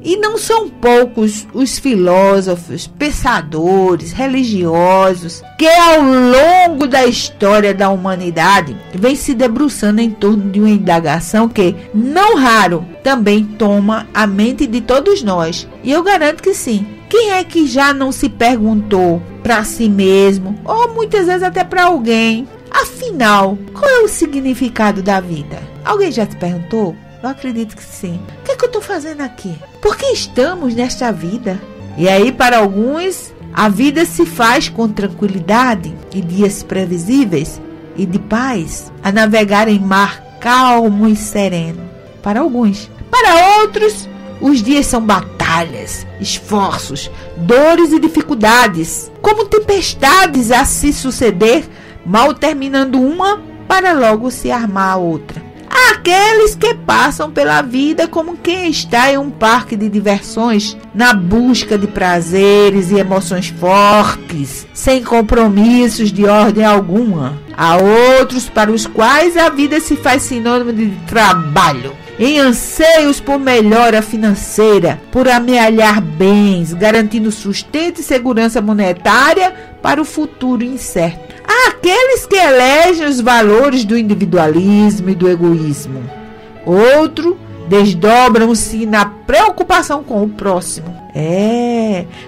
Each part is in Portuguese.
E não são poucos os filósofos, pensadores, religiosos que ao longo da história da humanidade vem se debruçando em torno de uma indagação que, não raro, também toma a mente de todos nós. E eu garanto que sim. Quem é que já não se perguntou para si mesmo, ou muitas vezes até para alguém, afinal, qual é o significado da vida? Alguém já se perguntou? Eu acredito que sim. O que é que eu estou fazendo aqui? Por que estamos nesta vida? E aí, para alguns, a vida se faz com tranquilidade e dias previsíveis e de paz, a navegar em mar calmo e sereno. Para alguns. Para outros, os dias são batalhas, esforços, dores e dificuldades, como tempestades a se suceder, mal terminando uma para logo se armar a outra. Há aqueles que passam pela vida como quem está em um parque de diversões, na busca de prazeres e emoções fortes, sem compromissos de ordem alguma. Há outros para os quais a vida se faz sinônimo de trabalho, em anseios por melhora financeira, por amealhar bens, garantindo sustento e segurança monetária para o futuro incerto. Há aqueles que elegem os valores do individualismo e do egoísmo. Outros desdobram-se na preocupação com o próximo.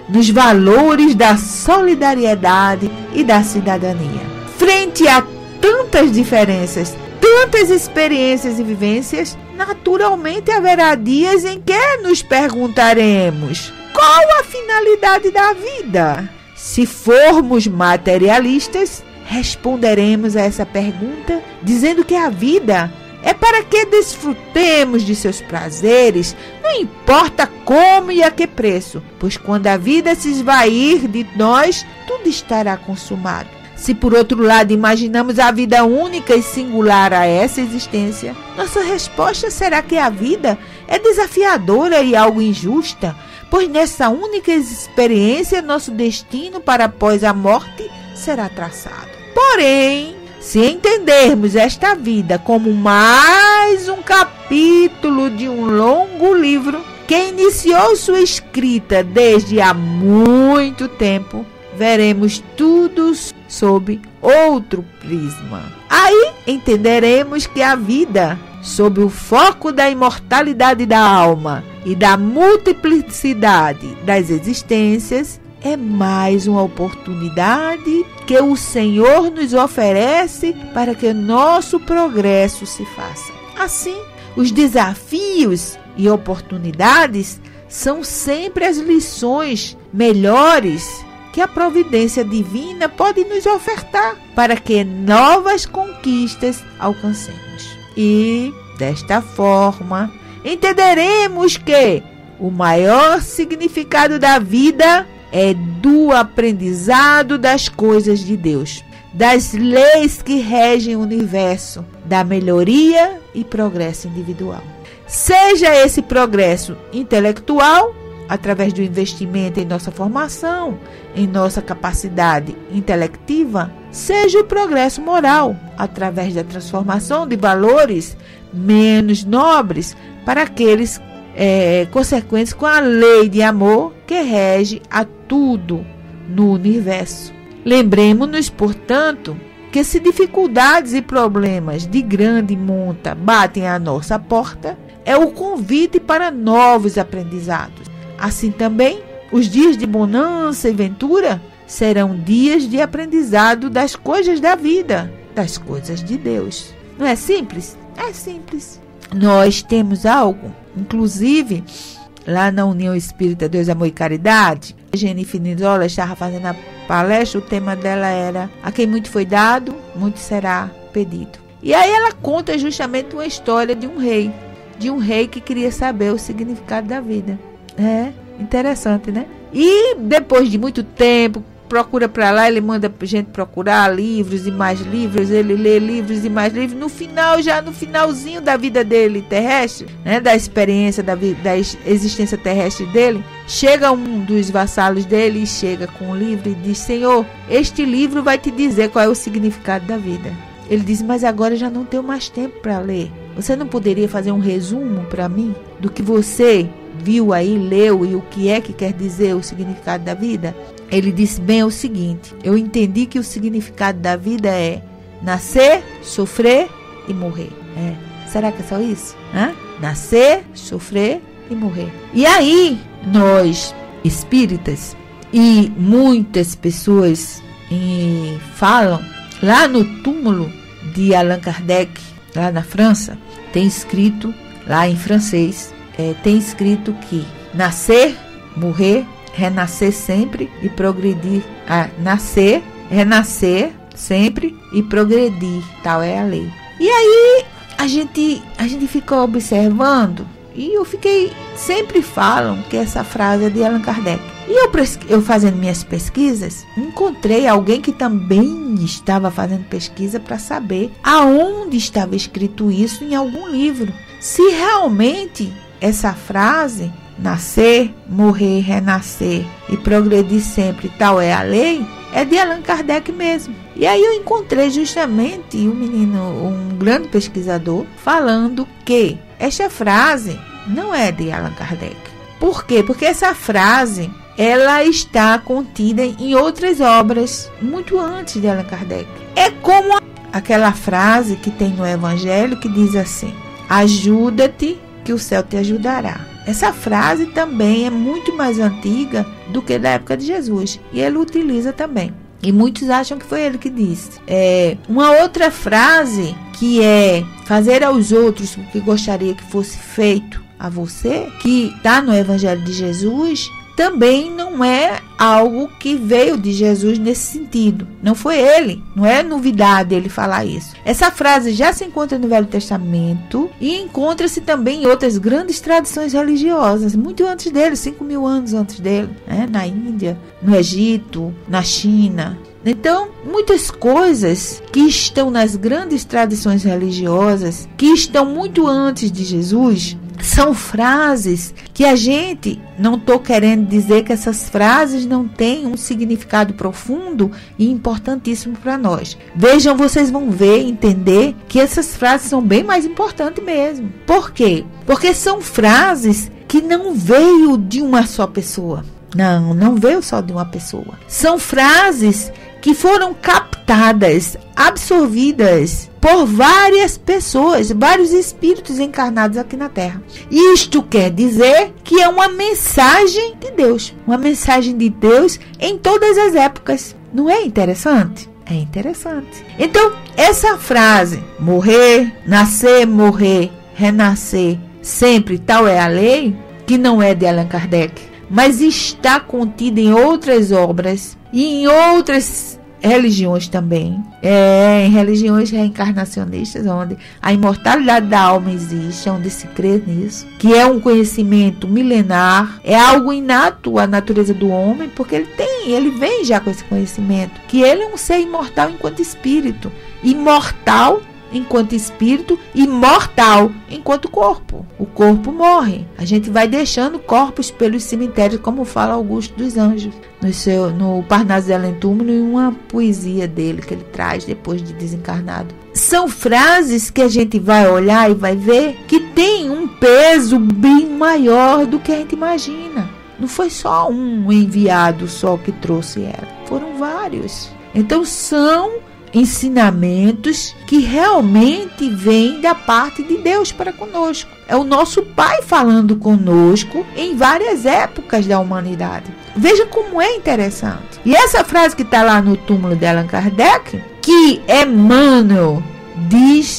Nos valores da solidariedade e da cidadania. Frente a tantas diferenças, tantas experiências e vivências, naturalmente haverá dias em que nos perguntaremos: qual a finalidade da vida? Se formos materialistas, responderemos a essa pergunta dizendo que a vida é para que desfrutemos de seus prazeres, não importa como e a que preço, pois quando a vida se esvair de nós, tudo estará consumado. Se por outro lado imaginamos a vida única e singular a essa existência, nossa resposta será que a vida é desafiadora e algo injusta, pois nessa única experiência nosso destino para após a morte será traçado. Porém, se entendermos esta vida como mais um capítulo de um longo livro que iniciou sua escrita desde há muito tempo, veremos tudo sob outro prisma. Aí entenderemos que a vida, sob o foco da imortalidade da alma e da multiplicidade das existências, é mais uma oportunidade que o Senhor nos oferece para que nosso progresso se faça. Assim, os desafios e oportunidades são sempre as lições melhores que a providência divina pode nos ofertar para que novas conquistas alcancemos. E, desta forma, entenderemos que o maior significado da vida é do aprendizado das coisas de Deus, das leis que regem o universo, da melhoria e progresso individual. Seja esse progresso intelectual, através do investimento em nossa formação, em nossa capacidade intelectiva, seja o progresso moral, através da transformação de valores menos nobres para aqueles consequentes com a lei de amor que rege a tudo no universo. Lembremos-nos, portanto, que se dificuldades e problemas de grande monta batem à nossa porta, é o convite para novos aprendizados. Assim também, os dias de bonança e ventura serão dias de aprendizado das coisas da vida, das coisas de Deus. Não é simples? É simples. Nós temos algo, inclusive, lá na União Espírita Deus, Amor e Caridade, a Jennifer Nizola estava fazendo a palestra, o tema dela era: a quem muito foi dado, muito será pedido. E aí ela conta justamente uma história de um rei que queria saber o significado da vida. É interessante, né? E depois de muito tempo, procura para lá, ele manda a gente procurar livros e mais livros, ele lê livros e mais livros. No final, já no finalzinho da vida dele terrestre, né, da experiência da existência terrestre dele, chega um dos vassalos dele e chega com um livro e diz: Senhor, este livro vai te dizer qual é o significado da vida. Ele diz: mas agora eu já não tenho mais tempo para ler. Você não poderia fazer um resumo para mim do que você viu aí, leu, e o que é que quer dizer o significado da vida? Ele disse bem o seguinte: eu entendi que o significado da vida é nascer, sofrer e morrer. Será que é só isso? Nascer, sofrer e morrer. E aí, nós, espíritas, e muitas pessoas falam, lá no túmulo de Allan Kardec, lá na França, tem escrito, lá em francês, tem escrito que nascer, morrer, renascer sempre e progredir. Nascer, renascer sempre e progredir, tal é a lei. E aí a gente ficou observando, e sempre falam que essa frase é de Allan Kardec. E eu fazendo minhas pesquisas, encontrei alguém que também estava fazendo pesquisa para saber aonde estava escrito isso em algum livro. Se realmente essa frase, nascer, morrer, renascer e progredir sempre, tal é a lei, é de Allan Kardec mesmo. E aí eu encontrei justamente um grande pesquisador, falando que esta frase não é de Allan Kardec. Por quê? Porque essa frase, ela está contida em outras obras, muito antes de Allan Kardec. É como aquela frase que tem no Evangelho, que diz assim: ajuda-te que o céu te ajudará. Essa frase também é muito mais antiga do que da época de Jesus, e ele utiliza também. E muitos acham que foi ele que disse. Uma outra frase, que é fazer aos outros o que gostaria que fosse feito a você, que está no Evangelho de Jesus, também não é algo que veio de Jesus nesse sentido. Não foi ele, não é novidade ele falar isso. Essa frase já se encontra no Velho Testamento e encontra-se também em outras grandes tradições religiosas, muito antes dele, 5.000 anos antes dele, na Índia, no Egito, na China. Então, muitas coisas que estão nas grandes tradições religiosas, que estão muito antes de Jesus, são frases que a gente, não estou querendo dizer que essas frases não têm um significado profundo e importantíssimo para nós. Vejam, vocês vão ver, entender que essas frases são bem mais importantes mesmo. Por quê? Porque são frases que não veio de uma só pessoa. Não veio só de uma pessoa. São frases que foram captadas, absorvidas por várias pessoas, vários espíritos encarnados aqui na Terra. Isto quer dizer que é uma mensagem de Deus. Uma mensagem de Deus em todas as épocas. Não é interessante? É interessante. Então, essa frase, morrer, nascer, morrer, renascer, sempre, tal é a lei, que não é de Allan Kardec, mas está contida em outras obras e em outras religiões também, em religiões reencarnacionistas, onde a imortalidade da alma existe, onde se crê nisso, que é um conhecimento milenar, é algo inato à natureza do homem, porque ele vem já com esse conhecimento, que ele é um ser imortal enquanto espírito, imortal enquanto espírito e mortal enquanto corpo. O corpo morre. A gente vai deixando corpos pelos cemitérios, como fala Augusto dos Anjos no Parnaso de Além Túmulo, em uma poesia dele que ele traz depois de desencarnado. São frases que a gente vai olhar e vai ver que tem um peso bem maior do que a gente imagina. Não foi só um enviado só que trouxe ela, foram vários. Então são ensinamentos que realmente vêm da parte de Deus para conosco. É o nosso Pai falando conosco em várias épocas da humanidade. Veja como é interessante. E essa frase que está lá no túmulo de Allan Kardec, que Emmanuel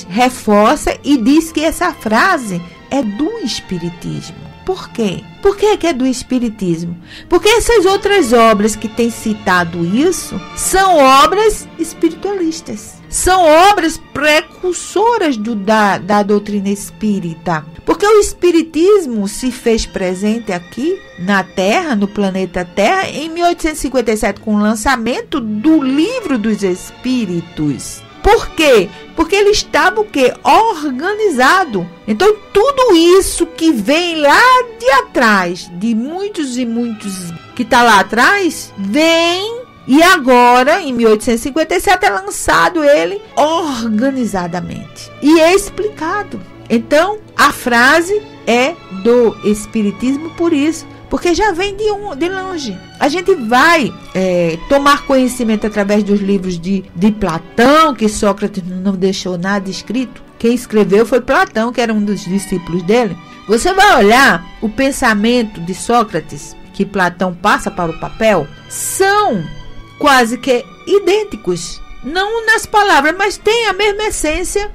reforça e diz que essa frase é do Espiritismo. Por quê? Por que é do Espiritismo? Porque essas outras obras que têm citado isso são obras espiritualistas. São obras precursoras da doutrina espírita. Porque o Espiritismo se fez presente aqui na Terra, no planeta Terra, em 1857, com o lançamento do Livro dos Espíritos. Por quê? Porque ele estava o quê? Organizado. Então, tudo isso que vem lá de atrás, de muitos e muitos que está lá atrás, vem e agora, em 1857, é lançado ele organizadamente. E é explicado. Então, A frase é do Espiritismo por isso, porque já vem de longe. A gente vai tomar conhecimento através dos livros de Platão, que Sócrates não deixou nada escrito. Quem escreveu foi Platão, que era um dos discípulos dele. Você vai olhar o pensamento de Sócrates, que Platão passa para o papel, são quase que idênticos. Não nas palavras, mas tem a mesma essência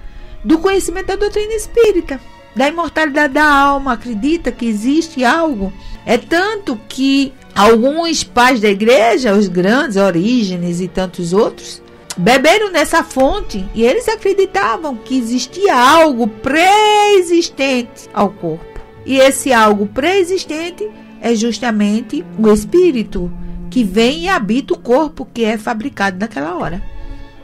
do conhecimento da doutrina espírita, da imortalidade da alma. Acredita que existe algo. É tanto que alguns pais da igreja, os grandes, Orígenes e tantos outros, beberam nessa fonte e eles acreditavam que existia algo pré-existente ao corpo. E esse algo pré-existente é justamente o espírito que vem e habita o corpo que é fabricado naquela hora.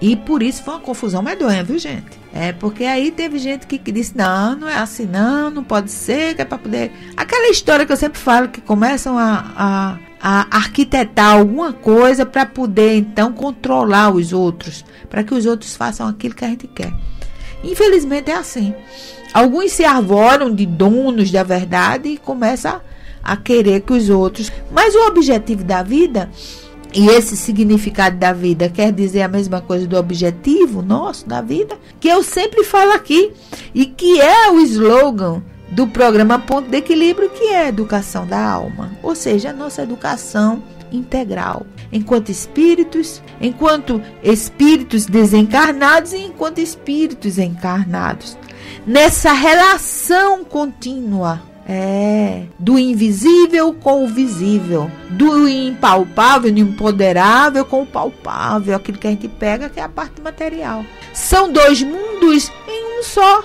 E por isso foi uma confusão medonha, viu, gente? Porque aí teve gente que disse, não é assim, não pode ser, que é para poder... Aquela história que eu sempre falo, que começam a arquitetar alguma coisa para poder, então, controlar os outros, para que os outros façam aquilo que a gente quer. Infelizmente é assim. Alguns se arvoram de donos da verdade e começam a querer que os outros... Mas o objetivo da vida... E esse significado da vida quer dizer a mesma coisa do objetivo nosso da vida, que eu sempre falo aqui, e que é o slogan do programa Ponto de Equilíbrio, que é a educação da alma, ou seja, a nossa educação integral, enquanto espíritos desencarnados e enquanto espíritos encarnados, nessa relação contínua. Do invisível com o visível, do impalpável, do imponderável com o palpável, aquilo que a gente pega, que é a parte material. São dois mundos em um só.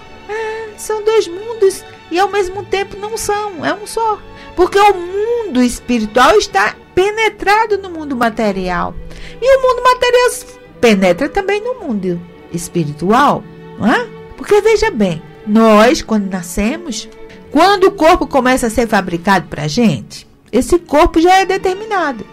São dois mundos e ao mesmo tempo não são, é um só. Porque o mundo espiritual está penetrado no mundo material. E o mundo material penetra também no mundo espiritual, não é? Porque veja bem, nós quando nascemos, quando o corpo começa a ser fabricado para a gente, esse corpo já é determinado.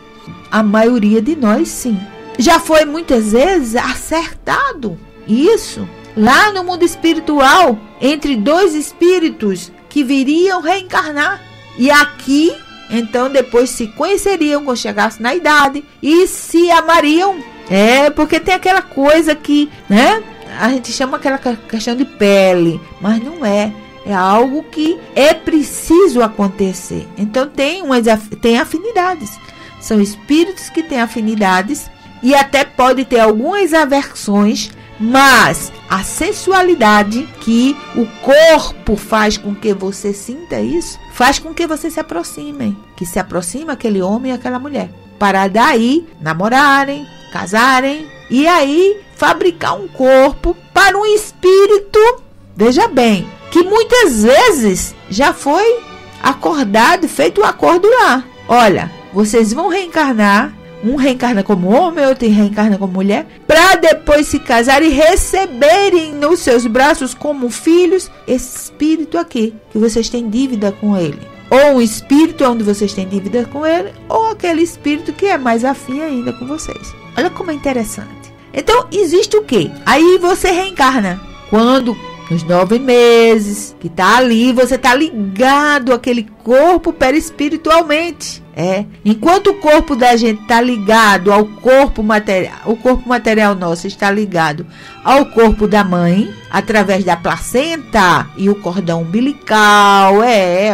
A maioria de nós, sim. Já foi muitas vezes acertado isso lá no mundo espiritual, entre dois espíritos que viriam reencarnar. E aqui, então, depois se conheceriam quando chegassem na idade e se amariam. Porque tem aquela coisa que, né? A gente chama aquela questão de pele, mas não é. É algo que é preciso acontecer. Então tem afinidades. São espíritos que têm afinidades e até pode ter algumas aversões, mas a sensualidade que o corpo faz com que você sinta isso, faz com que você se aproxime. Que se aproxime aquele homem e aquela mulher. Para daí namorarem, casarem e aí fabricar um corpo para um espírito, veja bem, que muitas vezes já foi acordado, feito um acordo lá. Olha, vocês vão reencarnar, um reencarna como homem, outro reencarna como mulher, para depois se casar e receberem nos seus braços como filhos esse espírito aqui, que vocês têm dívida com ele. Ou um espírito onde vocês têm dívida com ele, ou aquele espírito que é mais afim ainda com vocês. Olha como é interessante. Então, existe o quê? Aí você reencarna. Quando... nos 9 meses, que tá ali, você tá ligado àquele corpo perispiritualmente. Enquanto o corpo da gente tá ligado ao corpo material, o corpo material nosso está ligado ao corpo da mãe, através da placenta e o cordão umbilical.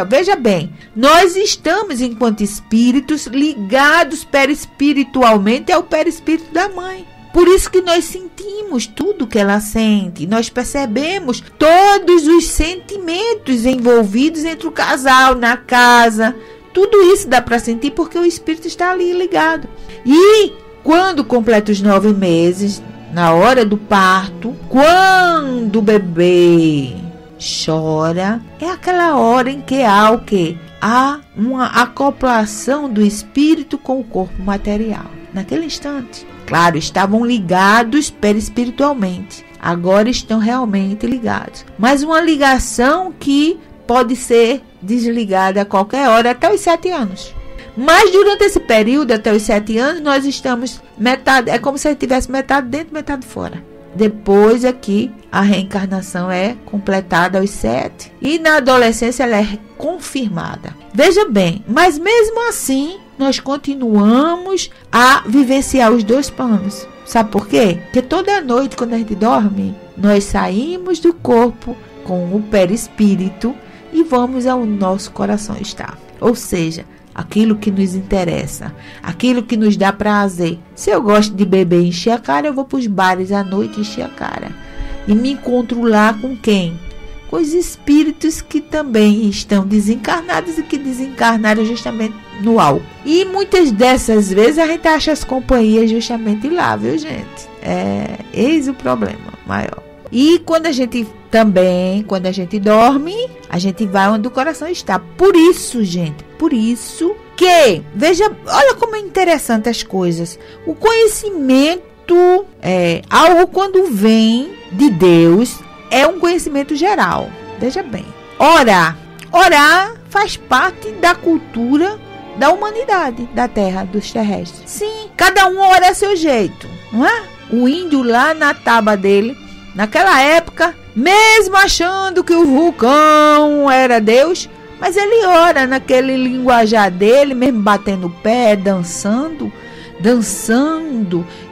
Veja bem, nós estamos, enquanto espíritos, ligados perispiritualmente ao perispírito da mãe. Por isso que nós sentimos tudo que ela sente. Nós percebemos todos os sentimentos envolvidos entre o casal, na casa. Tudo isso dá para sentir porque o espírito está ali ligado. E quando completa os 9 meses, na hora do parto, quando o bebê chora, é aquela hora em que há o quê? Há uma acoplação do espírito com o corpo material. Naquele instante. Claro, estavam ligados perispiritualmente. Agora estão realmente ligados. Mas uma ligação que pode ser desligada a qualquer hora, até os 7 anos. Mas durante esse período, até os 7 anos, nós estamos metade. É como se a gente tivesse metade dentro, metade fora. Depois aqui, a reencarnação é completada aos 7 e na adolescência ela é confirmada. Veja bem, mas mesmo assim nós continuamos a vivenciar os 2 planos. Sabe por quê? Porque toda noite quando a gente dorme, nós saímos do corpo com o perispírito e vamos ao nosso coração estar. Ou seja, aquilo que nos interessa, aquilo que nos dá prazer. Se eu gosto de beber e encher a cara, eu vou para os bares à noite e encher a cara. E me encontro lá com quem? Com os espíritos que também estão desencarnados e que desencarnaram justamente no álcool. E muitas dessas vezes a gente acha as companhias justamente lá, viu, gente? Eis o problema maior. E quando a gente dorme, a gente vai onde o coração está. Por isso, gente, que, veja, olha como é interessante as coisas. O conhecimento algo quando vem de Deus, é um conhecimento geral. Veja bem, orar faz parte da cultura da humanidade, da terra, dos terrestres. Sim, cada um ora a seu jeito, não é? O índio lá na taba dele, naquela época, mesmo achando que o vulcão era Deus, mas ele ora naquele linguajar dele, mesmo batendo o pé, dançando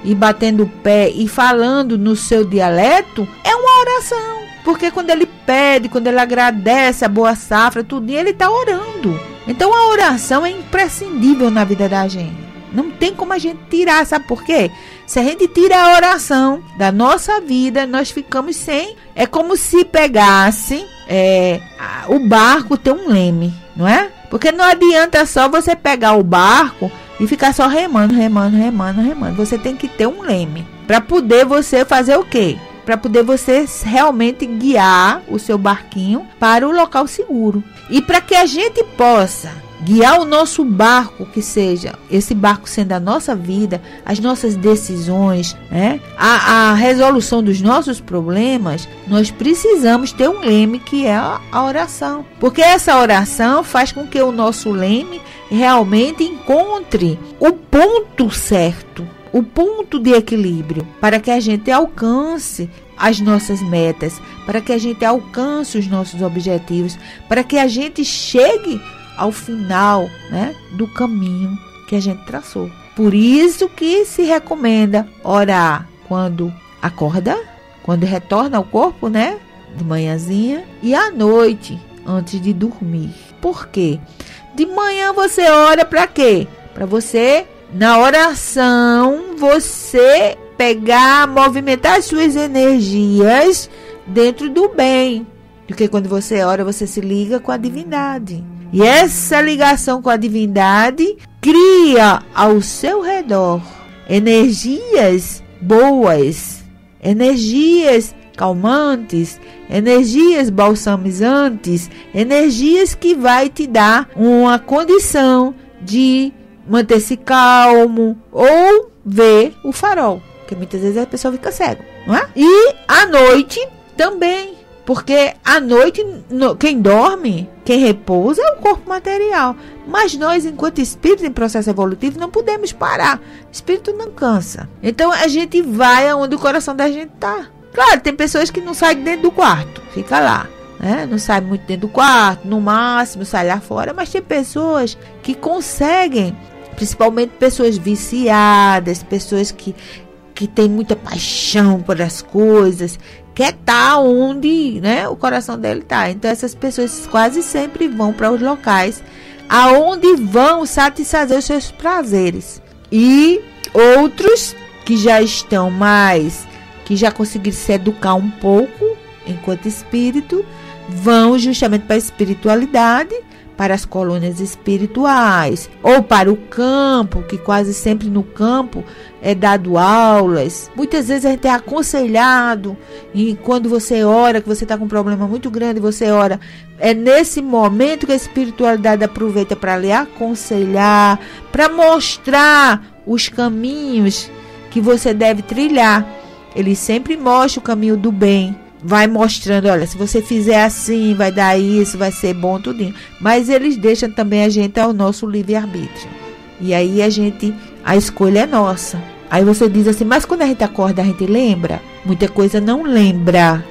e batendo o pé e falando no seu dialeto, é uma oração. Porque quando ele pede, quando ele agradece a boa safra, tudo, ele está orando. Então a oração é imprescindível na vida da gente. Não tem como a gente tirar, sabe por quê? Se a gente tira a oração da nossa vida, nós ficamos sem. É como se pegasse o barco ter um leme, não é? Porque não adianta só você pegar o barco e ficar só remando. Você tem que ter um leme para poder você fazer o quê? Para poder você realmente guiar o seu barquinho para o local seguro. E para que a gente possa guiar o nosso barco, que seja esse barco sendo a nossa vida, as nossas decisões, né? A resolução dos nossos problemas, nós precisamos ter um leme que é a oração. Porque essa oração faz com que o nosso leme realmente encontre o ponto certo, o ponto de equilíbrio, para que a gente alcance as nossas metas, para que a gente alcance os nossos objetivos, para que a gente chegue ao final, né, do caminho que a gente traçou. Por isso que se recomenda orar quando acorda, quando retorna ao corpo, né, de manhãzinha, e à noite, antes de dormir. Por quê? De manhã você ora para quê? Para você, na oração, você pegar, movimentar as suas energias dentro do bem. Porque quando você ora, você se liga com a divindade. E essa ligação com a divindade cria ao seu redor energias boas, energias calmantes, energias balsamizantes, energias que vai te dar uma condição de manter-se calmo ou ver o farol. Porque muitas vezes a pessoa fica cega, não é? E à noite também. Porque à noite, quem dorme, quem repousa é o corpo material. Mas nós, enquanto espíritos em processo evolutivo, não podemos parar. O espírito não cansa. Então a gente vai aonde o coração da gente está. Claro, tem pessoas que não saem de dentro do quarto, fica lá, né? Não sai muito dentro do quarto, no máximo sai lá fora. Mas tem pessoas que conseguem, principalmente pessoas viciadas, pessoas que têm muita paixão por as coisas, quer estar onde, né, o coração dele está. Então essas pessoas quase sempre vão para os locais aonde vão satisfazer os seus prazeres. E outros que já estão mais, que já conseguiram se educar um pouco enquanto espírito, vão justamente para a espiritualidade, para as colônias espirituais, ou para o campo, que quase sempre no campo é dado aulas. Muitas vezes a gente é aconselhado, e quando você ora, que você está com um problema muito grande, você ora, é nesse momento que a espiritualidade aproveita para lhe aconselhar, para mostrar os caminhos que você deve trilhar. Ele sempre mostra o caminho do bem. Vai mostrando, olha, se você fizer assim, vai dar isso, vai ser bom tudinho. Mas eles deixam também a gente ao nosso livre-arbítrio. E aí a escolha é nossa. Aí você diz assim, mas quando a gente acorda, a gente lembra? Muita coisa não lembra,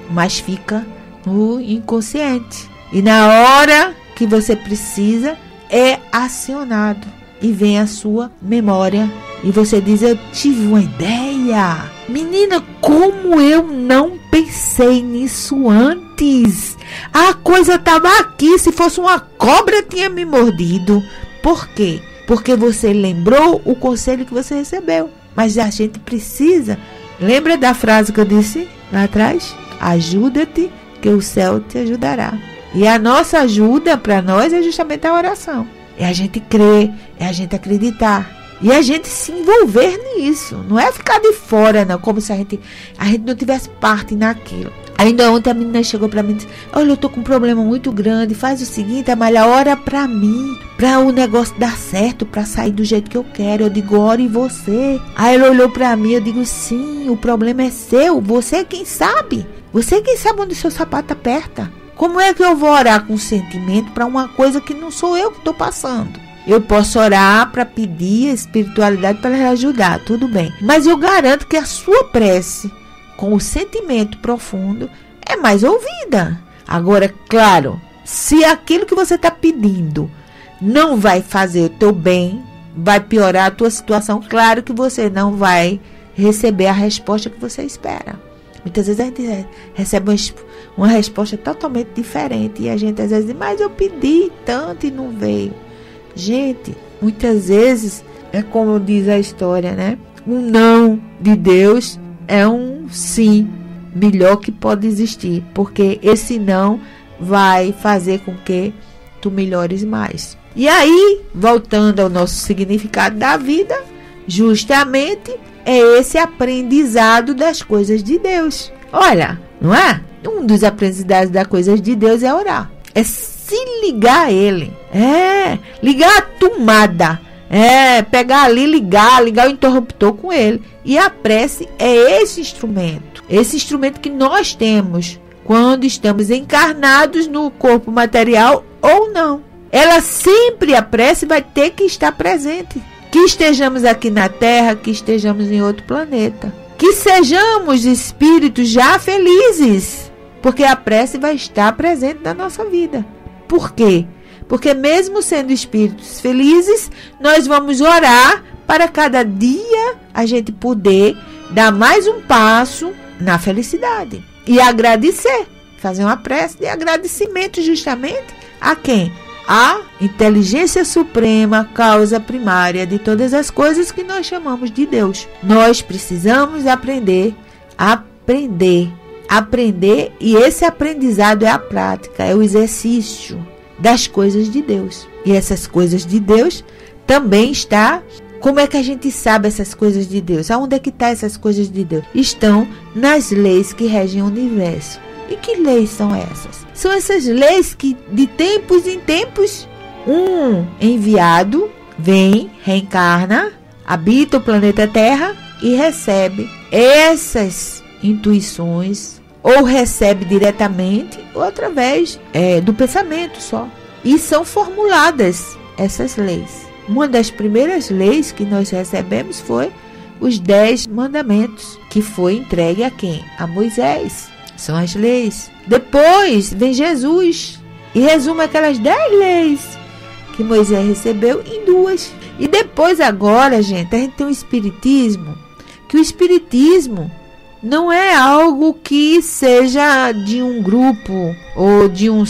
mas fica no inconsciente. E na hora que você precisa, é acionado e vem a sua memória. E você diz, eu tive uma ideia. Menina, como eu não pensei nisso antes? A coisa estava aqui, se fosse uma cobra tinha me mordido. Por quê? Porque você lembrou o conselho que você recebeu. Mas a gente precisa, lembra da frase que eu disse lá atrás? Ajuda-te que o céu te ajudará. E a nossa ajuda para nós é justamente a oração. É a gente crer, é a gente acreditar. E a gente se envolver nisso. Não é ficar de fora, não. Como se a gente não tivesse parte naquilo. Ainda ontem a menina chegou para mim e disse, olha, eu tô com um problema muito grande. Faz o seguinte, Amália, ora para mim. Para o negócio dar certo, para sair do jeito que eu quero. Eu digo, ora em você. Aí ela olhou para mim, eu digo, sim, o problema é seu. Você é quem sabe. Você é quem sabe onde o seu sapato aperta. Como é que eu vou orar com sentimento para uma coisa que não sou eu que estou passando? Eu posso orar para pedir a espiritualidade para ela ajudar, tudo bem. Mas eu garanto que a sua prece, com o sentimento profundo, é mais ouvida. Agora, claro, se aquilo que você está pedindo não vai fazer o teu bem, vai piorar a tua situação, claro que você não vai receber a resposta que você espera. Muitas vezes a gente recebe uma resposta totalmente diferente. E a gente às vezes diz, mas eu pedi tanto e não veio. Gente, muitas vezes, é como diz a história, né? Um não de Deus é um sim melhor que pode existir. Porque esse não vai fazer com que tu melhores mais. E aí, voltando ao nosso significado da vida, justamente é esse aprendizado das coisas de Deus. Olha, não é? Um dos aprendizados das coisas de Deus é orar. É se ligar a Ele. É, ligar a tomada. É, pegar ali, ligar o interruptor com Ele. E a prece é esse instrumento. Esse instrumento que nós temos quando estamos encarnados no corpo material ou não. Ela sempre, a prece, vai ter que estar presente. Que estejamos aqui na Terra, que estejamos em outro planeta. Que sejamos espíritos já felizes, porque a prece vai estar presente na nossa vida. Por quê? Porque mesmo sendo espíritos felizes, nós vamos orar para cada dia a gente poder dar mais um passo na felicidade. E agradecer, fazer uma prece de agradecimento justamente a quem? A inteligência suprema, causa primária de todas as coisas que nós chamamos de Deus. Nós precisamos aprender, e esse aprendizado é a prática, é o exercício das coisas de Deus. E essas coisas de Deus também está. Como é que a gente sabe essas coisas de Deus? Aonde é que estão essas coisas de Deus? Estão nas leis que regem o universo. E que leis são essas? São essas leis que de tempos em tempos um enviado vem, reencarna, habita o planeta Terra e recebe essas intuições, ou recebe diretamente ou através do pensamento só. E são formuladas essas leis. Uma das primeiras leis que nós recebemos foi os 10 mandamentos, que foi entregue a quem? A Moisés. São as leis. Depois vem Jesus e resume aquelas 10 leis que Moisés recebeu em 2. E depois agora, gente, a gente tem o Espiritismo, que o Espiritismo não é algo que seja de um grupo ou de um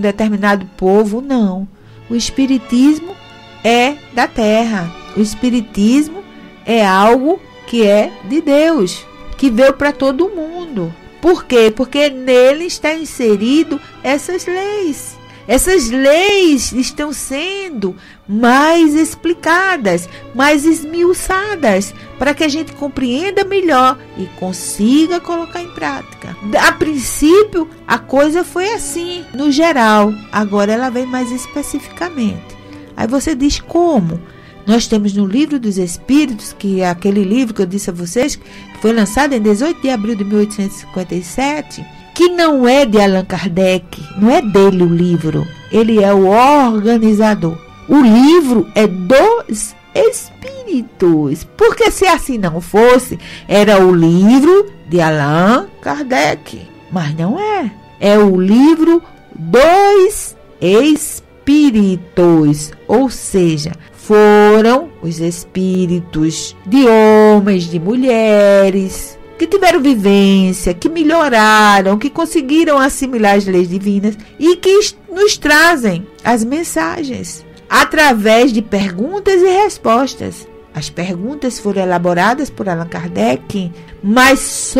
determinado povo, não. O Espiritismo é da Terra. O Espiritismo é algo que é de Deus, que veio para todo mundo. Por quê? Porque nele está inserido essas leis. Essas leis estão sendo mais explicadas, mais esmiuçadas, para que a gente compreenda melhor e consiga colocar em prática. A princípio, a coisa foi assim, no geral. Agora ela vem mais especificamente. Aí você diz como? Nós temos no Livro dos Espíritos, que é aquele livro que eu disse a vocês, que foi lançado em 18 de abril de 1857, que não é de Allan Kardec, não é dele o livro, ele é o organizador. O livro é do espíritos. Porque se assim não fosse, era o livro de Allan Kardec. Mas não é. É o livro dos espíritos. Ou seja, foram os espíritos de homens, de mulheres, que tiveram vivência, que melhoraram, que conseguiram assimilar as leis divinas e que nos trazem as mensagens através de perguntas e respostas. As perguntas foram elaboradas por Allan Kardec, mas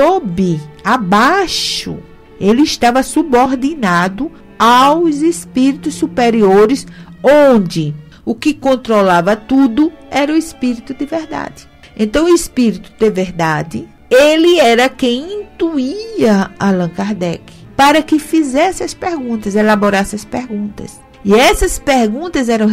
abaixo, ele estava subordinado aos espíritos superiores, onde o que controlava tudo era o espírito de verdade. Então, o espírito de verdade, ele era quem intuía Allan Kardec para que fizesse as perguntas, elaborasse as perguntas. E essas perguntas eram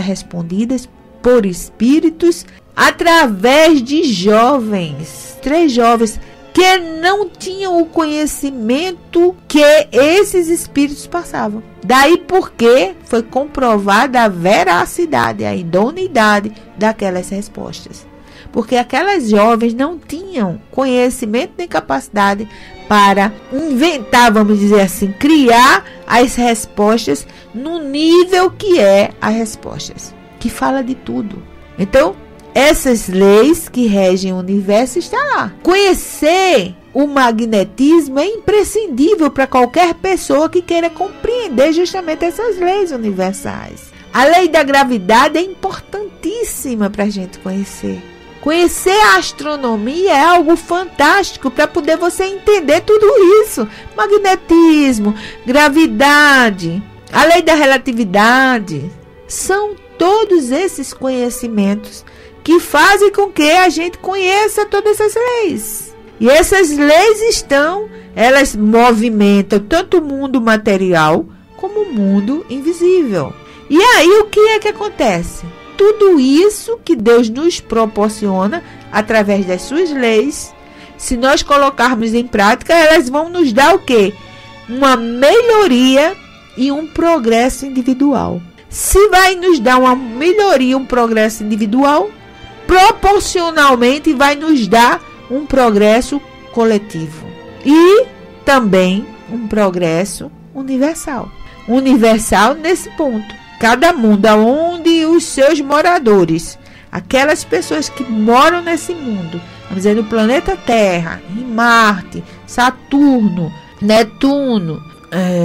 respondidas por espíritos através de jovens, 3 jovens, que não tinham o conhecimento que esses espíritos passavam. Daí porque foi comprovada a veracidade, a idoneidade daquelas respostas. Porque aquelas jovens não tinham conhecimento nem capacidade para inventar, vamos dizer assim, criar as respostas no nível que é as respostas, que fala de tudo. Então, essas leis que regem o universo estão lá. Conhecer o magnetismo é imprescindível para qualquer pessoa que queira compreender justamente essas leis universais. A lei da gravidade é importantíssima para a gente conhecer. Conhecer a astronomia é algo fantástico para poder você entender tudo isso. Magnetismo, gravidade, a lei da relatividade. São todos esses conhecimentos que fazem com que a gente conheça todas essas leis. E essas leis elas movimentam tanto o mundo material como o mundo invisível. E aí o que é que acontece? Tudo isso que Deus nos proporciona através das suas leis, se nós colocarmos em prática, elas vão nos dar o quê? Uma melhoria e um progresso individual. Se vai nos dar uma melhoria, um progresso individual, proporcionalmente vai nos dar um progresso coletivo e também um progresso universal. Universal nesse ponto. Cada mundo, onde os seus moradores, aquelas pessoas que moram nesse mundo, vamos dizer, no planeta Terra, em Marte, Saturno, Netuno,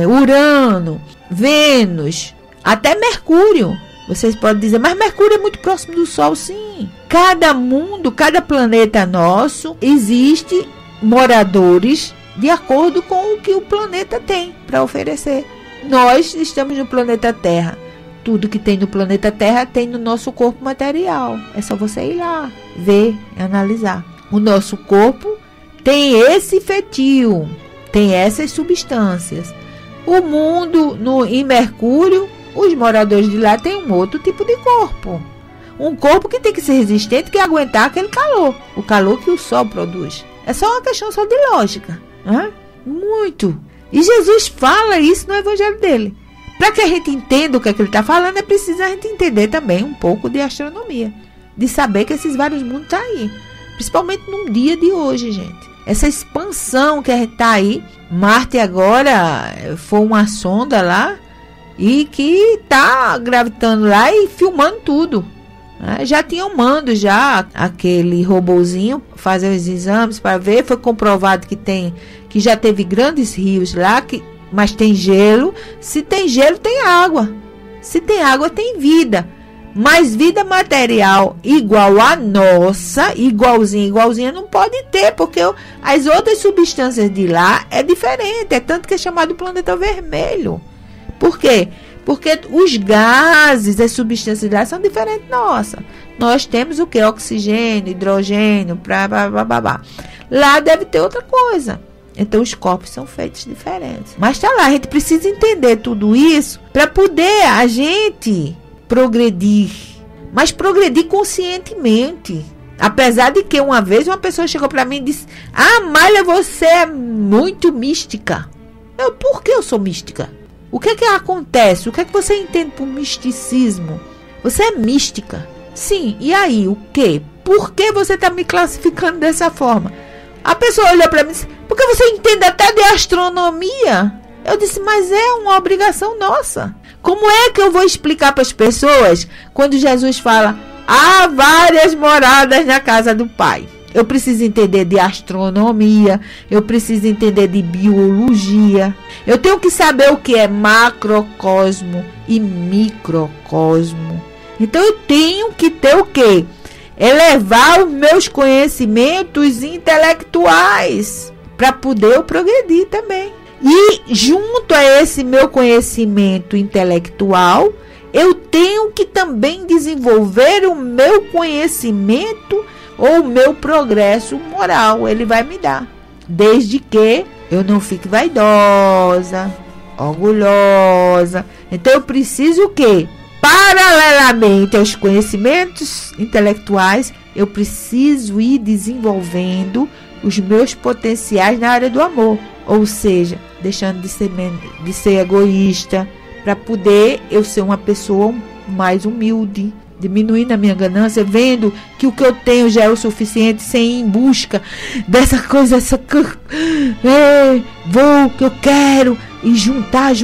Urano, Vênus, até Mercúrio. Vocês podem dizer, mas Mercúrio é muito próximo do Sol. Sim. Cada mundo, cada planeta nosso, existe moradores de acordo com o que o planeta tem para oferecer. Nós estamos no planeta Terra. Tudo que tem no planeta Terra tem no nosso corpo material. É só você ir lá, ver, analisar. O nosso corpo tem esse feitio, tem essas substâncias. O mundo em Mercúrio, os moradores de lá têm um outro tipo de corpo. Um corpo que tem que ser resistente, que aguentar aquele calor. O calor que o Sol produz. É só uma questão só de lógica. Muito. E Jesus fala isso no Evangelho dele. Para que a gente entenda o que ele está falando, é preciso a gente entender também um pouco de astronomia. De saber que esses vários mundos estão aí. Principalmente no dia de hoje, gente. Essa expansão que a gente está aí. Marte agora foi uma sonda lá. E que está gravitando lá e filmando tudo. Já tinham mando já aquele robozinho fazer os exames para ver. Foi comprovado que já teve grandes rios lá, mas tem gelo. Se tem gelo, tem água. Se tem água, tem vida. Mas vida material igual a nossa, igualzinha, não pode ter, porque as outras substâncias de lá é diferente. É tanto que é chamado planeta vermelho. Por quê? Porque os gases, as substâncias de lá são diferentes da nossa. Nós temos o que? Oxigênio, hidrogênio, blá. Lá deve ter outra coisa. Então os corpos são feitos diferentes. Mas tá lá, a gente precisa entender tudo isso para poder a gente progredir. Mas progredir conscientemente. Apesar de que uma vez uma pessoa chegou para mim e disse: Amália, você é muito mística. Por que eu sou mística? O que é que acontece? O que é que você entende por misticismo? Você é mística. Sim, e aí, o quê? Por que você está me classificando dessa forma? A pessoa olhou para mim e disse, porque você entende até de astronomia? Eu disse, mas é uma obrigação nossa. Como é que eu vou explicar para as pessoas quando Jesus fala, há várias moradas na casa do Pai? Eu preciso entender de astronomia, eu preciso entender de biologia. Eu tenho que saber o que é macrocosmo e microcosmo. Então eu tenho que ter o quê? Elevar os meus conhecimentos intelectuais para poder eu progredir também. E junto a esse meu conhecimento intelectual, eu tenho que também desenvolver o meu conhecimento ou o meu progresso moral. Ele vai me dar, desde que eu não fique vaidosa, orgulhosa. Então eu preciso o quê? Paralelamente aos conhecimentos intelectuais, eu preciso ir desenvolvendo os meus potenciais na área do amor. Ou seja, deixando de ser egoísta, para poder eu ser uma pessoa mais humilde, diminuindo a minha ganância, vendo que o que eu tenho já é o suficiente, sem ir em busca dessa coisa, vou, que eu quero, e juntar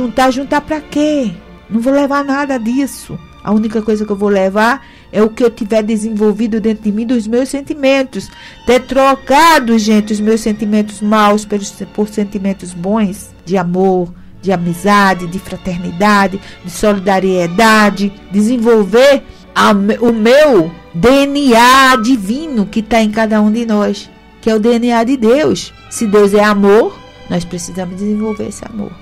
para quê? Não vou levar nada disso. A única coisa que eu vou levar é o que eu tiver desenvolvido dentro de mim, dos meus sentimentos. Ter trocado, gente, os meus sentimentos maus por sentimentos bons, de amor, de amizade, de fraternidade, de solidariedade. Desenvolver o meu DNA divino que está em cada um de nós, que é o DNA de Deus. Se Deus é amor, nós precisamos desenvolver esse amor.